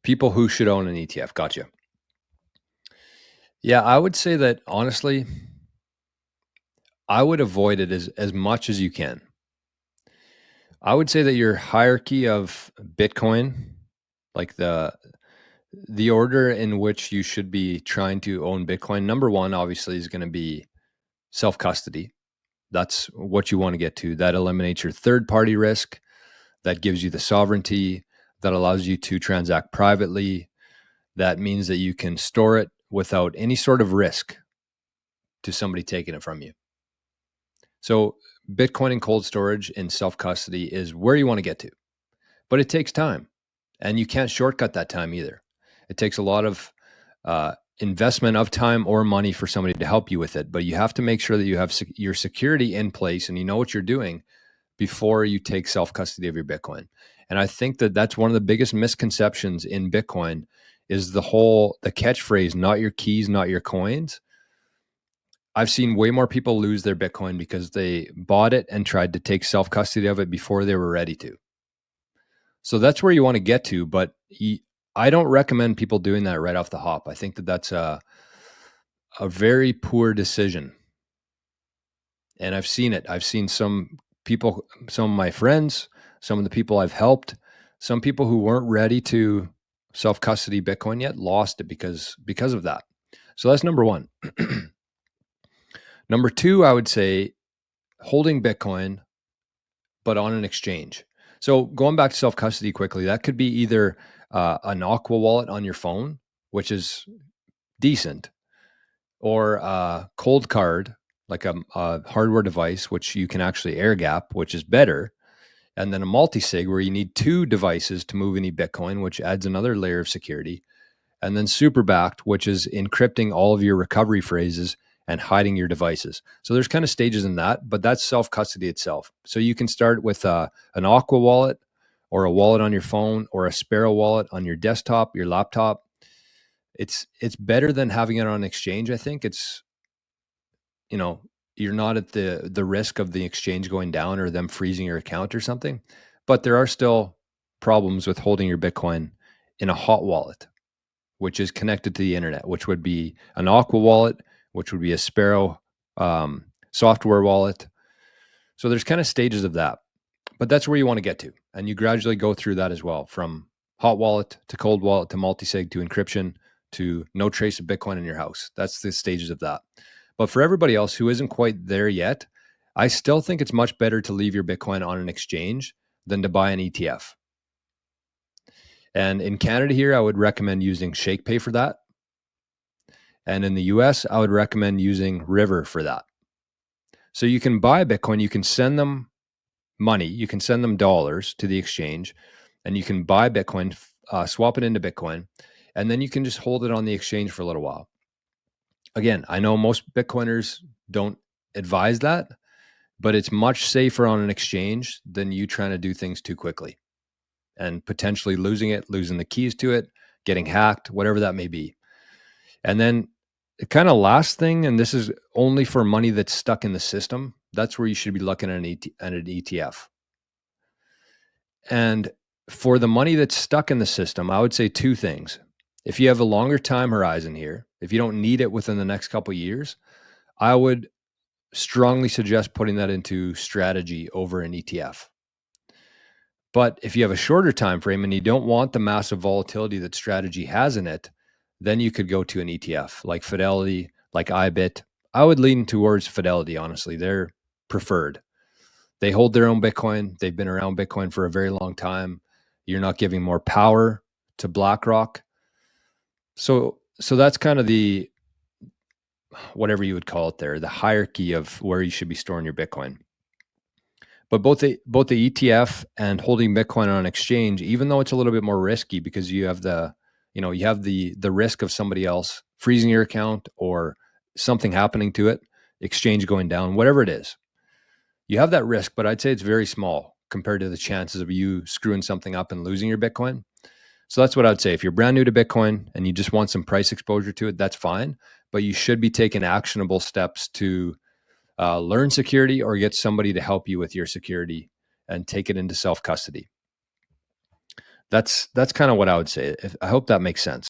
People who should own an ETF. Gotcha. Yeah, I would say that honestly, I would avoid it as much as you can. I would say that your hierarchy of Bitcoin, like the order in which you should be trying to own Bitcoin, number one, obviously, is going to be self-custody. That's what you want to get to. That eliminates your third-party risk. That gives you the sovereignty. That allows you to transact privately. That means that you can store it without any sort of risk to somebody taking it from you. So Bitcoin and cold storage and self-custody is where you want to get to, but it takes time, and you can't shortcut that time either. It takes a lot of investment of time or money for somebody to help you with it, but you have to make sure that you have your security in place and you know what you're doing before you take self-custody of your Bitcoin. And I think that that's one of the biggest misconceptions in Bitcoin is the catchphrase, not your keys, not your coins. I've seen way more people lose their Bitcoin because they bought it and tried to take self-custody of it before they were ready to. So that's where you want to get to, but I don't recommend people doing that right off the hop. I think that that's a very poor decision. And I've seen it. I've seen some people, some of my friends, some of the people I've helped, some people who weren't ready to self-custody Bitcoin yet lost it because of that. So that's number one. Number two, I would say holding Bitcoin, but on an exchange. So going back to self-custody quickly, that could be either an Aqua wallet on your phone, which is decent, or a cold card, like a hardware device, which you can actually air gap, which is better. And then a multi-sig where you need two devices to move any Bitcoin, which adds another layer of security. And then super backed, which is encrypting all of your recovery phrases and hiding your devices. So there's kind of stages in that, but that's self-custody itself. So you can start with an Aqua wallet or a wallet on your phone or a Sparrow wallet on your desktop, your laptop. It's better than having it on an exchange. I think it's, you're not at the risk of the exchange going down or them freezing your account or something, but there are still problems with holding your Bitcoin in a hot wallet, which is connected to the internet, which would be an Aqua wallet, which would be a Sparrow software wallet. So there's kind of stages of that, but that's where you want to get to. And you gradually go through that as well, from hot wallet to cold wallet to multi-sig to encryption to no trace of Bitcoin in your house. That's the stages of that. But for everybody else who isn't quite there yet, I still think it's much better to leave your Bitcoin on an exchange than to buy an ETF. And in Canada here, I would recommend using ShakePay for that. And in the US, I would recommend using River for that. So you can buy Bitcoin, you can send them money, you can send them dollars to the exchange, and you can buy Bitcoin, swap it into Bitcoin, and then you can just hold it on the exchange for a little while. Again, I know most Bitcoiners don't advise that, but it's much safer on an exchange than you trying to do things too quickly and potentially losing the keys to it, getting hacked, whatever that may be. And then the kind of last thing, and this is only for money that's stuck in the system, that's where you should be looking at an ETF. And for the money that's stuck in the system, I would say two things. If you have a longer time horizon here, if you don't need it within the next couple of years, I would strongly suggest putting that into strategy over an ETF. But if you have a shorter time frame and you don't want the massive volatility that strategy has in it, then you could go to an ETF like Fidelity, like IBIT. I would lean towards Fidelity, honestly. They're preferred. They hold their own Bitcoin. They've been around Bitcoin for a very long time. You're not giving more power to BlackRock. So that's kind of the, whatever you would call it there, the hierarchy of where you should be storing your Bitcoin. But both the ETF and holding Bitcoin on an exchange, even though it's a little bit more risky because you have the risk of somebody else freezing your account or something happening to it, exchange going down, whatever it is. You have that risk, but I'd say it's very small compared to the chances of you screwing something up and losing your Bitcoin. So that's what I'd say. If you're brand new to Bitcoin and you just want some price exposure to it, that's fine. But you should be taking actionable steps to learn security or get somebody to help you with your security and take it into self-custody. That's kinda what I would say. If I hope that makes sense.